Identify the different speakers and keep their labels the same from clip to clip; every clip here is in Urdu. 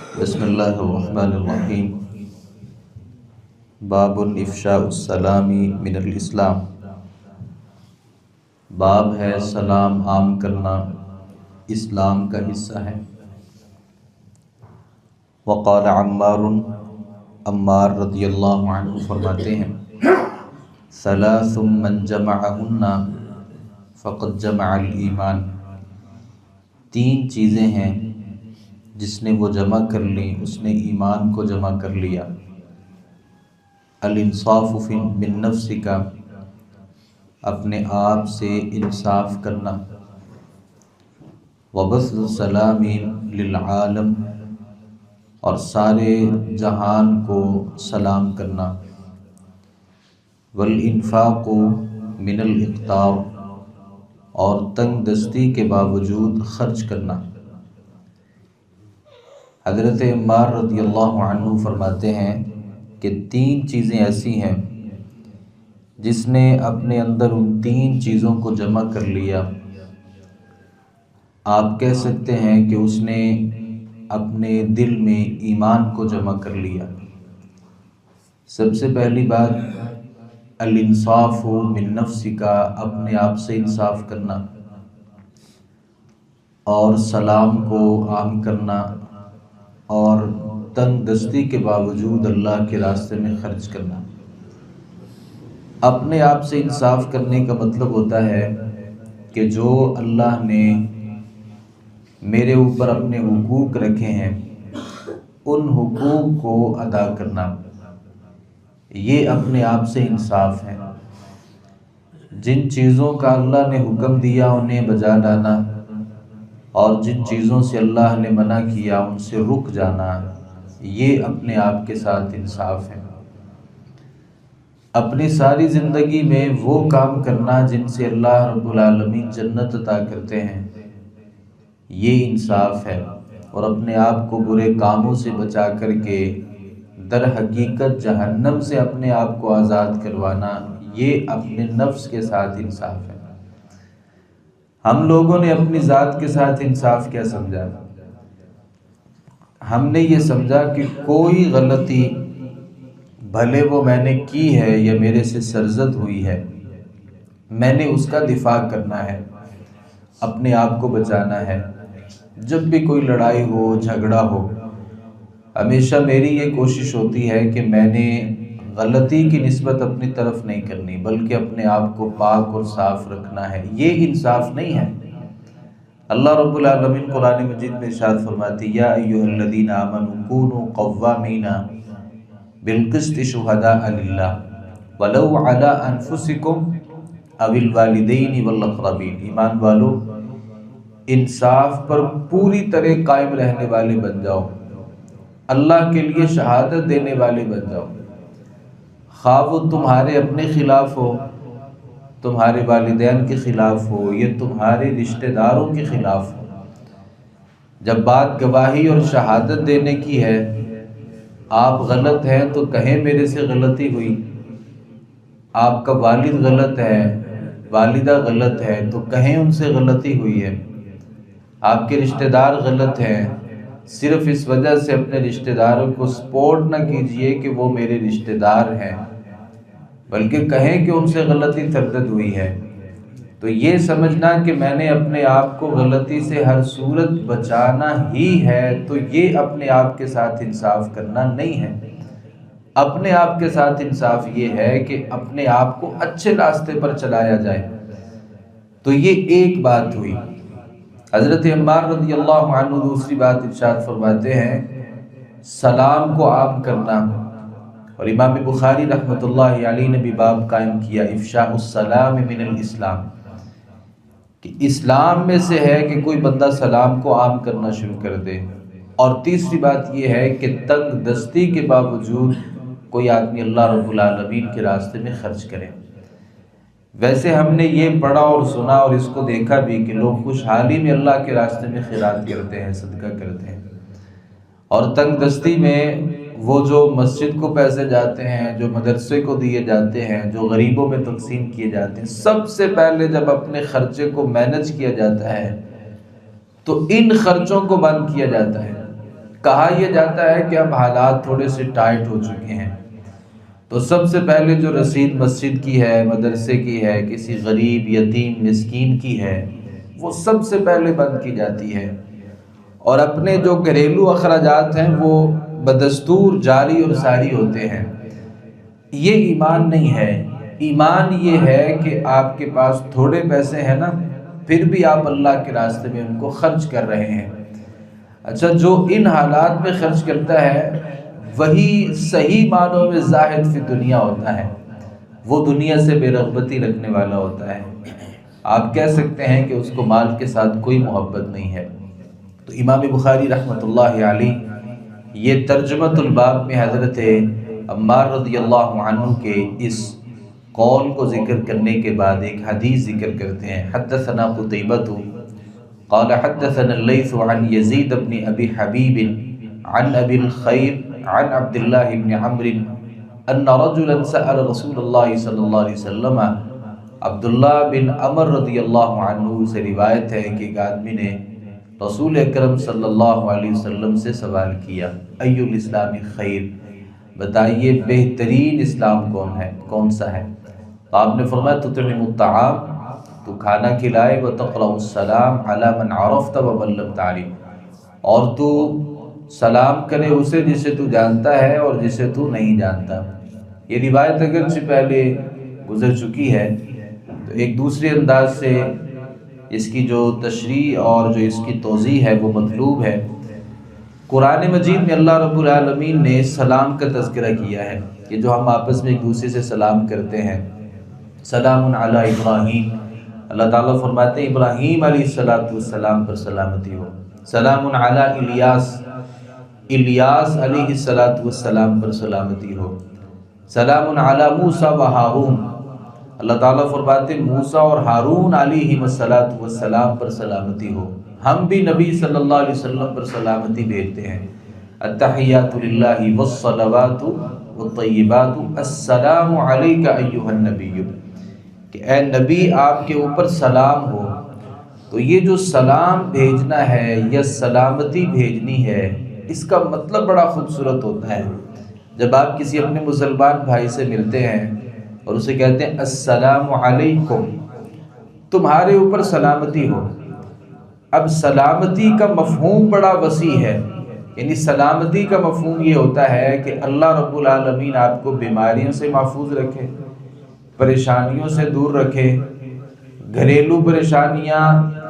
Speaker 1: بسم اللہ الرحمن الرحیم۔ باب افشاء السلام من الاسلام۔ باب ہے سلام عام کرنا اسلام کا حصہ ہے۔ وقال عمار رضی اللہ عنہ فرماتے ہیں، ثلاث من جمعہن فقد جمع الایمان۔ تین چیزیں ہیں جس نے وہ جمع کر لیں اس نے ایمان کو جمع کر لیا۔ الانصاف من نفسک، اپنے آپ سے انصاف کرنا۔ وبث السلام للعالم، اور سارے جہان کو سلام کرنا۔ والانفاق من الاقتار، اور تنگ دستی کے باوجود خرچ کرنا۔ حضرت عمار رضی اللہ عنہ فرماتے ہیں کہ تین چیزیں ایسی ہیں جس نے اپنے اندر ان تین چیزوں کو جمع کر لیا، آپ کہہ سکتے ہیں کہ اس نے اپنے دل میں ایمان کو جمع کر لیا۔ سب سے پہلی بات الانصاف من نفسک، اپنے آپ سے انصاف کرنا، اور سلام کو عام کرنا، اور تنگ دستی کے باوجود اللہ کے راستے میں خرچ کرنا۔ اپنے آپ سے انصاف کرنے کا مطلب ہوتا ہے کہ جو اللہ نے میرے اوپر اپنے حقوق رکھے ہیں ان حقوق کو ادا کرنا، یہ اپنے آپ سے انصاف ہے۔ جن چیزوں کا اللہ نے حکم دیا انہیں بجا لانا، اور جن چیزوں سے اللہ نے منع کیا ان سے رک جانا، یہ اپنے آپ کے ساتھ انصاف ہے۔ اپنی ساری زندگی میں وہ کام کرنا جن سے اللہ رب العالمین جنت عطا کرتے ہیں، یہ انصاف ہے۔ اور اپنے آپ کو برے کاموں سے بچا کر کے در حقیقت جہنم سے اپنے آپ کو آزاد کروانا، یہ اپنے نفس کے ساتھ انصاف ہے۔ ہم لوگوں نے اپنی ذات کے ساتھ انصاف کیا سمجھا؟ ہم نے یہ سمجھا کہ کوئی غلطی بھلے وہ میں نے کی ہے یا میرے سے سرزد ہوئی ہے، میں نے اس کا دفاع کرنا ہے، اپنے آپ کو بچانا ہے۔ جب بھی کوئی لڑائی ہو، جھگڑا ہو، ہمیشہ میری یہ کوشش ہوتی ہے کہ میں نے غلطی کی نسبت اپنی طرف نہیں کرنی، بلکہ اپنے آپ کو پاک اور صاف رکھنا ہے۔ یہ انصاف نہیں ہے۔ اللہ رب العالمین قرآن مجید میں ارشاد فرماتی، یا ایھا الذین آمنوا کونوا قوامین بالقسط شہداء للہ ولو علی انفسکم او الوالدین والاقربین۔ ایمان والو، انصاف پر پوری طرح قائم رہنے والے بن جاؤ، اللہ کے لیے شہادت دینے والے بن جاؤ، خواہ وہ تمہارے اپنے خلاف ہو، تمہارے والدین کے خلاف ہو، یا تمہارے رشتہ داروں کے خلاف ہو۔ جب بات گواہی اور شہادت دینے کی ہے، آپ غلط ہیں تو کہیں میرے سے غلطی ہوئی، آپ کا والد غلط ہے، والدہ غلط ہے تو کہیں ان سے غلطی ہوئی ہے، آپ کے رشتہ دار غلط ہیں، صرف اس وجہ سے اپنے رشتہ داروں کو سپورٹ نہ کیجئے کہ وہ میرے رشتہ دار ہیں، بلکہ کہیں کہ ان سے غلطی تردد ہوئی ہے۔ تو یہ سمجھنا کہ میں نے اپنے آپ کو غلطی سے ہر صورت بچانا ہی ہے، تو یہ اپنے آپ کے ساتھ انصاف کرنا نہیں ہے۔ اپنے آپ کے ساتھ انصاف یہ ہے کہ اپنے آپ کو اچھے راستے پر چلایا جائے۔ تو یہ ایک بات ہوئی۔ حضرت عمار رضی اللہ عنہ دوسری بات ارشاد فرماتے ہیں، سلام کو عام کرنا۔ اور امام بخاری رحمۃ اللہ علیہ نے بھی باب قائم کیا، افشاء السلام من الاسلام، کہ اسلام میں سے ہے کہ کوئی بندہ سلام کو عام کرنا شروع کر دے۔ اور تیسری بات یہ ہے کہ تنگ دستی کے باوجود کوئی آدمی اللہ رب العالمین کے راستے میں خرچ کرے۔ ویسے ہم نے یہ پڑھا اور سنا اور اس کو دیکھا بھی کہ لوگ خوشحالی میں اللہ کے راستے میں خیرات کرتے ہیں، صدقہ کرتے ہیں، اور تنگ دستی میں وہ جو مسجد کو پیسے جاتے ہیں، جو مدرسے کو دیے جاتے ہیں، جو غریبوں میں تقسیم کیے جاتے ہیں، سب سے پہلے جب اپنے خرچے کو مینج کیا جاتا ہے تو ان خرچوں کو بند کیا جاتا ہے۔ کہا یہ جاتا ہے کہ اب حالات تھوڑے سے ٹائٹ ہو چکے ہیں، تو سب سے پہلے جو رسید مسجد کی ہے، مدرسے کی ہے، کسی غریب یتیم مسکین کی ہے، وہ سب سے پہلے بند کی جاتی ہے، اور اپنے جو گھریلو اخراجات ہیں وہ بدستور جاری اور ساری ہوتے ہیں۔ یہ ایمان نہیں ہے۔ ایمان یہ ہے کہ آپ کے پاس تھوڑے پیسے ہیں نا، پھر بھی آپ اللہ کے راستے میں ان کو خرچ کر رہے ہیں۔ اچھا، جو ان حالات میں خرچ کرتا ہے وہی صحیح معنوں میں زاہد فی دنیا ہوتا ہے، وہ دنیا سے بے رغبتی رکھنے والا ہوتا ہے۔ آپ کہہ سکتے ہیں کہ اس کو مال کے ساتھ کوئی محبت نہیں ہے۔ تو امام بخاری رحمۃ اللہ علیہ یہ ترجمۃ الباب میں حضرت عمار رضی اللہ عنہ کے اس قول کو ذکر کرنے کے بعد ایک حدیث ذکر کرتے ہیں۔ حدثنا قتیبہ قال حدثنا اللیث عن یزید بن ابی حبیب عن ابی الخیر عن عبد اللہ بن عمرو ان رجلا سأل رسول اللہ صلی اللہ علیہ وسلم۔ عبداللہ بن عمر رضی اللہ عنہ سے روایت ہے کہ ایک آدمی نے رسول اکرم صلی اللہ علیہ وسلم سے سوال کیا، ای الاسلام خیر، بتائیے بہترین اسلام کون سا ہے؟ تو آپ نے فرمایا تطعم الطعام، تو کھانا کھلائے، وتقرأ السلام علی من عرفت ومن لم تعرف، اور تو سلام کرے اسے جسے تو جانتا ہے اور جسے تو نہیں جانتا۔ یہ روایت اگرچہ پہلے گزر چکی ہے، تو ایک دوسرے انداز سے اس کی جو تشریح اور جو اس کی توضیح ہے وہ مطلوب ہے۔ قرآن مجید میں اللہ رب العالمین نے سلام کا تذکرہ کیا ہے، کہ جو ہم آپس میں ایک دوسرے سے سلام کرتے ہیں، سلام علی ابراہیم، اللہ تعالیٰ فرماتے ہیں ابراہیم علیہ السلام پر سلامتی ہو۔ سلام علی الیاس، الیاس علیہ السلام پر سلامتی ہو۔ سلام علی موسیٰ و ہارون، اللہ تعالیٰ فرماتے ہیں موسیٰ اور ہارون علیہ السلام پر سلامتی ہو۔ ہم بھی نبی صلی اللہ علیہ وسلم پر سلامتی بھیجتے ہیں۔ التحیات للہ والصلوات والطیبات السلام علیک ایھا النبی، کہ اے نبی آپ کے اوپر سلام ہو۔ تو یہ جو سلام بھیجنا ہے یا سلامتی بھیجنی ہے، اس کا مطلب بڑا خوبصورت ہوتا ہے۔ جب آپ کسی اپنے مسلمان بھائی سے ملتے ہیں اور اسے کہتے ہیں السلام علیکم، تمہارے اوپر سلامتی ہو۔ اب سلامتی کا مفہوم بڑا وسیع ہے، یعنی سلامتی کا مفہوم یہ ہوتا ہے کہ اللہ رب العالمین آپ کو بیماریوں سے محفوظ رکھے، پریشانیوں سے دور رکھے، گھریلو پریشانیاں،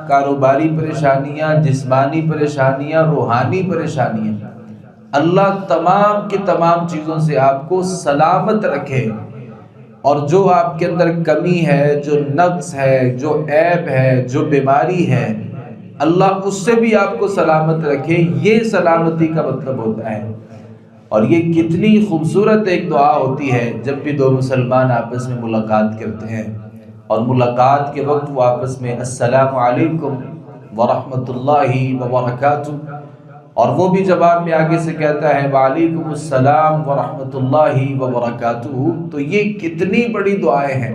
Speaker 1: کاروباری پریشانیاں، جسمانی پریشانیاں، روحانی پریشانیاں، اللہ تمام کی تمام چیزوں سے آپ کو سلامت رکھے، اور جو آپ کے اندر کمی ہے، جو نقص ہے، جو عیب ہے، جو بیماری ہے، اللہ اس سے بھی آپ کو سلامت رکھے۔ یہ سلامتی کا مطلب ہوتا ہے۔ اور یہ کتنی خوبصورت ایک دعا ہوتی ہے جب بھی دو مسلمان آپس میں ملاقات کرتے ہیں، اور ملاقات کے وقت وہ آپس میں السلام علیکم ورحمۃ اللہ وبرکاتہ، اور وہ بھی جواب میں آگے سے کہتا ہے وعلیکم السلام ورحمۃ اللہ وبرکاتہ۔ تو یہ کتنی بڑی دعائیں ہیں۔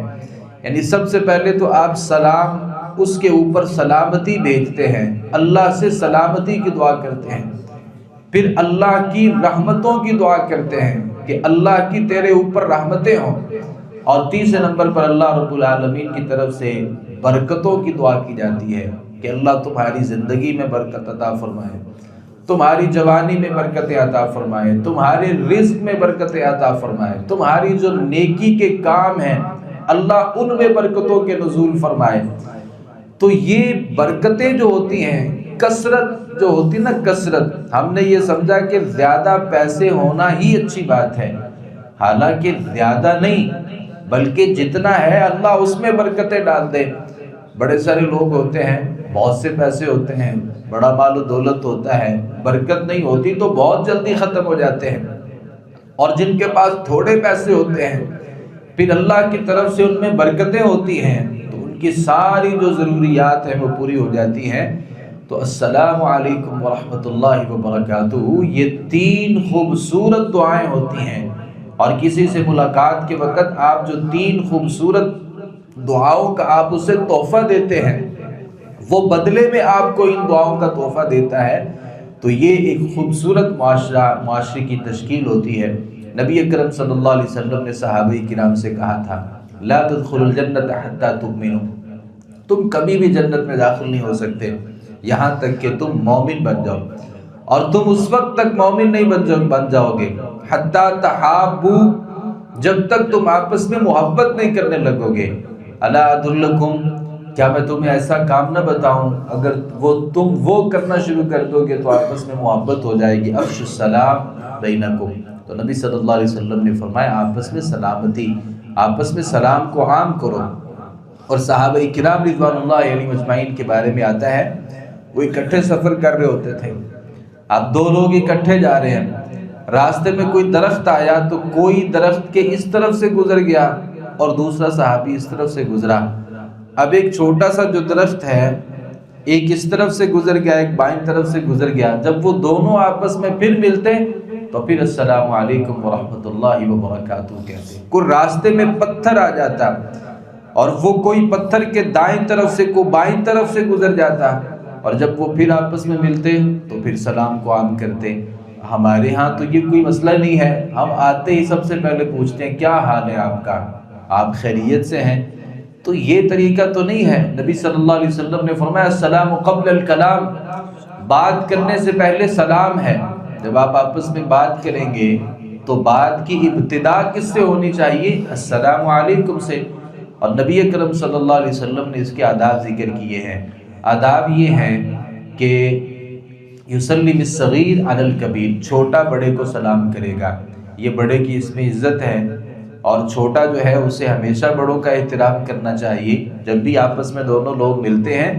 Speaker 1: یعنی سب سے پہلے تو آپ سلام، اس کے اوپر سلامتی بھیجتے ہیں، اللہ سے سلامتی کی دعا کرتے ہیں، پھر اللہ کی رحمتوں کی دعا کرتے ہیں کہ اللہ کی تیرے اوپر رحمتیں ہوں، اور تیسرے نمبر پر اللہ رب العالمین کی طرف سے برکتوں کی دعا کی جاتی ہے کہ اللہ تمہاری زندگی میں برکت عطا فرمائے، تمہاری جوانی میں برکتیں عطا فرمائے، تمہارے رزق میں برکتیں عطا فرمائے، تمہاری جو نیکی کے کام ہیں اللہ ان میں برکتوں کے نزول فرمائے۔ تو یہ برکتیں جو ہوتی ہیں، کثرت جو ہوتی نا، کثرت، ہم نے یہ سمجھا کہ زیادہ پیسے ہونا ہی اچھی بات ہے، حالانکہ زیادہ نہیں بلکہ جتنا ہے اللہ اس میں برکتیں ڈال دے۔ بڑے سارے لوگ ہوتے ہیں، بہت سے پیسے ہوتے ہیں، بڑا مال و دولت ہوتا ہے، برکت نہیں ہوتی تو بہت جلدی ختم ہو جاتے ہیں۔ اور جن کے پاس تھوڑے پیسے ہوتے ہیں، پھر اللہ کی طرف سے ان میں برکتیں ہوتی ہیں، تو ان کی ساری جو ضروریات ہیں وہ پوری ہو جاتی ہیں۔ تو السلام علیکم ورحمۃ اللہ وبرکاتہ، یہ 3 خوبصورت دعائیں ہوتی ہیں، اور کسی سے ملاقات کے وقت آپ جو 3 خوبصورت دعاؤں کا آپ اسے تحفہ دیتے ہیں، وہ بدلے میں آپ کو ان دعاؤں کا تحفہ دیتا ہے۔ تو یہ ایک خوبصورت معاشرے کی تشکیل ہوتی ہے۔ نبی اکرم صلی اللہ علیہ وسلم نے صحابہ کرام سے کہا تھا لا تدخلوا الجنت حتی تؤمنوا، تم کبھی بھی جنت میں داخل نہیں ہو سکتے یہاں تک کہ تم مومن بن جاؤ، اور تم اس وقت تک مومن نہیں بن جاؤ گے حتی تحابوا، جب تک تم آپس میں محبت نہیں کرنے لگو گے۔ الا ادلکم، کیا میں تمہیں ایسا کام نہ بتاؤں، اگر تم وہ کرنا شروع کر دو گے تو آپس میں محبت ہو جائے گی۔ افشوا السلام بینکم، تو نبی صلی اللہ علیہ وسلم نے فرمایا آپس میں سلامتی، آپس میں سلام کو عام کرو۔ اور صحابہ کرام رضوان اللہ علیہم اجمعین کے بارے میں آتا ہے وہ اکٹھے سفر کر رہے ہوتے تھے، اب دو لوگ اکٹھے جا رہے ہیں، راستے میں کوئی درخت آیا تو کوئی درخت کے اس طرف سے گزر گیا اور دوسرا صحابی اس طرف سے گزرا۔ اب ایک چھوٹا سا جو درخت ہے ایک اس طرف سے گزر گیا ایک بائیں طرف سے گزر گیا، جب وہ دونوں آپس میں پھر ملتے تو پھر السلام علیکم ورحمۃ اللہ وبرکاتہ کہتے۔ کوئی راستے میں پتھر آ جاتا اور وہ کوئی پتھر کے دائیں طرف سے کوئی بائیں طرف سے گزر جاتا، اور جب وہ پھر آپس میں ملتے تو پھر سلام کو عام کرتے۔ ہمارے ہاں تو یہ کوئی مسئلہ نہیں ہے، ہم آتے ہی سب سے پہلے پوچھتے ہیں کیا حال ہے آپ کا، آپ خیریت سے ہیں؟ تو یہ طریقہ تو نہیں ہے۔ نبی صلی اللہ علیہ وسلم نے فرمایا السلام قبل الکلام، بات کرنے سے پہلے سلام ہے۔ جب آپ آپس میں بات کریں گے تو بات کی ابتدا کس سے ہونی چاہیے؟ السلام علیکم سے۔ اور نبی اکرم صلی اللہ علیہ وسلم نے اس کے آداب ذکر کیے ہیں۔ آداب یہ ہیں کہ یسلم الصغیر علی الکبیر، چھوٹا بڑے کو سلام کرے گا، یہ بڑے کی اس میں عزت ہے، اور چھوٹا جو ہے اسے ہمیشہ بڑوں کا احترام کرنا چاہیے۔ جب بھی آپس میں دونوں لوگ ملتے ہیں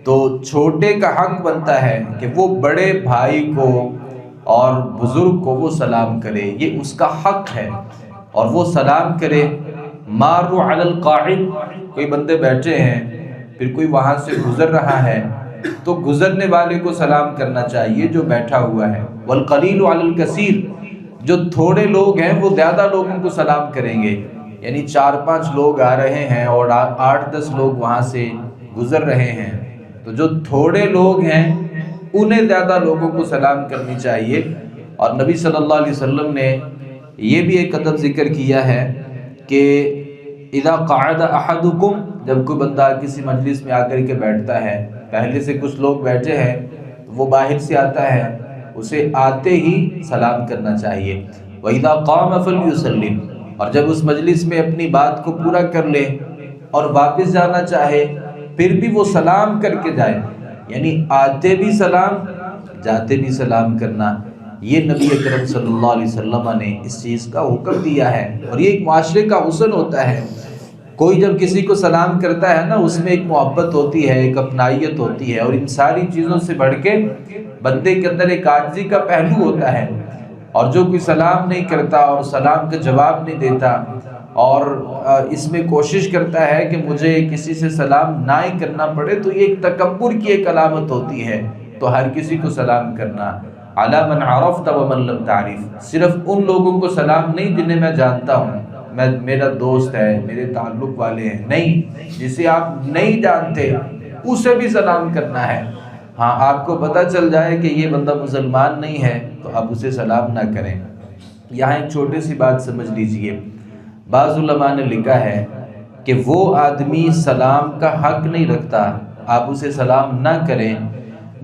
Speaker 1: تو چھوٹے کا حق بنتا ہے کہ وہ بڑے بھائی کو اور بزرگ کو وہ سلام کرے، یہ اس کا حق ہے، اور وہ سلام کرے۔ ماروا علی القاعد، کوئی بندے بیٹھے ہیں پھر کوئی وہاں سے گزر رہا ہے تو گزرنے والے کو سلام کرنا چاہیے جو بیٹھا ہوا ہے۔ والقلیل علی الکثیر، جو تھوڑے لوگ ہیں وہ زیادہ لوگوں کو سلام کریں گے، یعنی 4-5 لوگ آ رہے ہیں اور 8-10 لوگ وہاں سے گزر رہے ہیں، تو جو تھوڑے لوگ ہیں انہیں زیادہ لوگوں کو سلام کرنی چاہیے۔ اور نبی صلی اللہ علیہ وسلم نے یہ بھی ایک ادب ذکر کیا ہے کہ اذا قعد احدکم، جب کوئی بندہ کسی مجلس میں آ کر کے بیٹھتا ہے، پہلے سے کچھ لوگ بیٹھے ہیں وہ باہر سے آتا ہے، اسے آتے ہی سلام کرنا چاہیے۔ وَإِذَا قَامَ فَلْيُسَلِّمْ، اور جب اس مجلس میں اپنی بات کو پورا کر لے اور واپس جانا چاہے پھر بھی وہ سلام کر کے جائے، یعنی آتے بھی سلام جاتے بھی سلام کرنا۔ یہ نبی اکرم صلی اللہ علیہ وسلم نے اس چیز کا حکم دیا ہے، اور یہ ایک معاشرے کا حسن ہوتا ہے۔ کوئی جب کسی کو سلام کرتا ہے نا اس میں ایک محبت ہوتی ہے، ایک اپنائیت ہوتی ہے، اور ان ساری چیزوں سے بڑھ کے بندے کے اندر ایک عاجزی کا پہلو ہوتا ہے۔ اور جو کوئی سلام نہیں کرتا اور سلام کا جواب نہیں دیتا اور اس میں کوشش کرتا ہے کہ مجھے کسی سے سلام نہ ہی کرنا پڑے، تو یہ ایک تکبر کی ایک علامت ہوتی ہے۔ تو ہر کسی کو سلام کرنا، علی من عرفت ومن لم تعرف، صرف ان لوگوں کو سلام نہیں جنہیں میں جانتا ہوں، میرا دوست ہے، میرے تعلق والے ہیں، نہیں، جسے آپ نہیں جانتے اسے بھی سلام کرنا ہے۔ ہاں آپ کو پتہ چل جائے کہ یہ بندہ مسلمان نہیں ہے تو آپ اسے سلام نہ کریں۔ یہاں ایک چھوٹی سی بات سمجھ لیجئے، بعض علماء نے لکھا ہے کہ وہ آدمی سلام کا حق نہیں رکھتا، آپ اسے سلام نہ کریں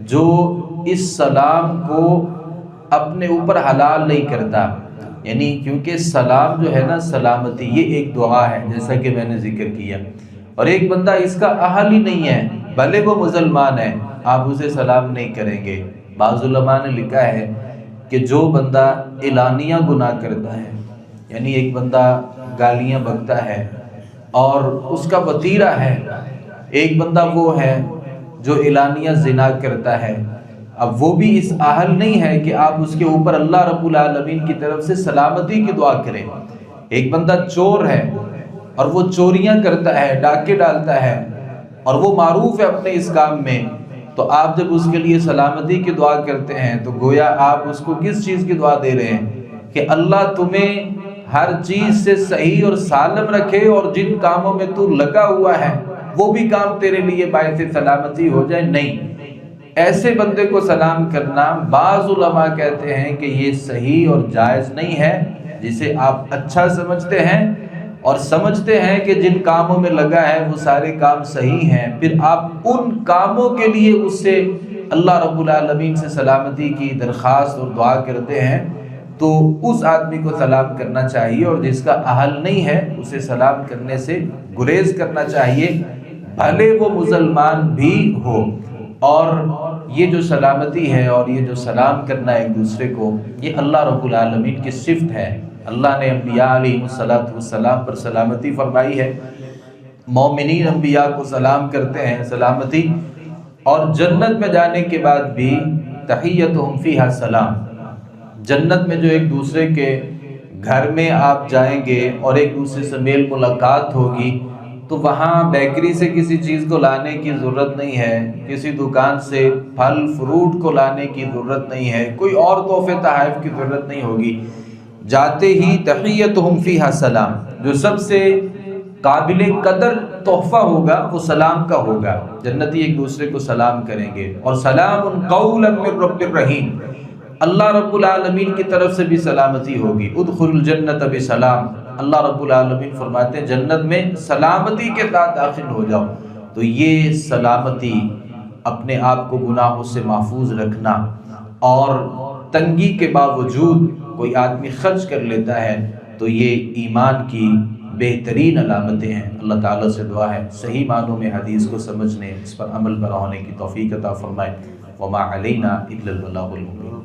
Speaker 1: جو اس سلام کو اپنے اوپر حلال نہیں کرتا، یعنی کیونکہ سلام جو ہے نا سلامتی، یہ ایک دعا ہے جیسا کہ میں نے ذکر کیا، اور ایک بندہ اس کا اہل ہی نہیں ہے بھلے وہ مسلمان ہے، آپ اسے سلام نہیں کریں گے۔ بعض علماء نے لکھا ہے کہ جو بندہ اعلانیہ گناہ کرتا ہے، یعنی ایک بندہ گالیاں بکتا ہے اور اس کا وتیرہ ہے، ایک بندہ وہ ہے جو اعلانیہ زنا کرتا ہے، اب وہ بھی اس اہل نہیں ہے کہ آپ اس کے اوپر اللہ رب العالمین کی طرف سے سلامتی کی دعا کریں۔ ایک بندہ چور ہے اور وہ چوریاں کرتا ہے، ڈاکے ڈالتا ہے اور وہ معروف ہے اپنے اس کام میں، تو آپ جب اس کے لیے سلامتی کی دعا کرتے ہیں تو گویا آپ اس کو کس چیز کی دعا دے رہے ہیں کہ اللہ تمہیں ہر چیز سے صحیح اور سالم رکھے، اور جن کاموں میں تو لگا ہوا ہے وہ بھی کام تیرے لیے باعث سلامتی ہو جائے۔ نہیں، ایسے بندے کو سلام کرنا بعض علماء کہتے ہیں کہ یہ صحیح اور جائز نہیں ہے، جسے آپ اچھا سمجھتے ہیں اور سمجھتے ہیں کہ جن کاموں میں لگا ہے وہ سارے کام صحیح ہیں، پھر آپ ان کاموں کے لیے اس سے اللہ رب العالمین سے سلامتی کی درخواست اور دعا کرتے ہیں، تو اس آدمی کو سلام کرنا چاہیے، اور جس کا اہل نہیں ہے اسے سلام کرنے سے گریز کرنا چاہیے، بھلے وہ مسلمان بھی ہو۔ اور یہ جو سلامتی ہے اور یہ جو سلام کرنا ایک دوسرے کو، یہ اللہ رب العالمین کی صفت ہے۔ اللہ نے انبیاء علیہ السلام پر سلامتی فرمائی ہے، مومنین انبیاء کو سلام کرتے ہیں سلامتی، اور جنت میں جانے کے بعد بھی تحیتہم فیہا سلام۔ جنت میں جو ایک دوسرے کے گھر میں آپ جائیں گے اور ایک دوسرے سے میل ملاقات ہوگی، تو وہاں بیکری سے کسی چیز کو لانے کی ضرورت نہیں ہے، کسی دکان سے پھل فروٹ کو لانے کی ضرورت نہیں ہے، کوئی اور تحفے تحائف کی ضرورت نہیں ہوگی، جاتے ہی تحیتہم فیہا سلام۔ جو سب سے قابل قدر تحفہ ہوگا وہ سلام کا ہوگا، جنتی ایک دوسرے کو سلام کریں گے، اور سلام قولا من رب الرحیم، اللہ رب العالمین کی طرف سے بھی سلامتی ہوگی۔ ادخلوا الجنت بسلام، اللہ رب العالمین فرماتے ہیں جنت میں سلامتی کے ساتھ داخل ہو جاؤ۔ تو یہ سلامتی، اپنے آپ کو گناہوں سے محفوظ رکھنا، اور تنگی کے باوجود کوئی آدمی خرچ کر لیتا ہے، تو یہ ایمان کی بہترین علامتیں ہیں۔ اللہ تعالیٰ سے دعا ہے صحیح معنوں میں حدیث کو سمجھنے، اس پر عمل پیرا ہونے کی توفیق عطا فرمائے۔ وما علینا الا البلاغ المبین۔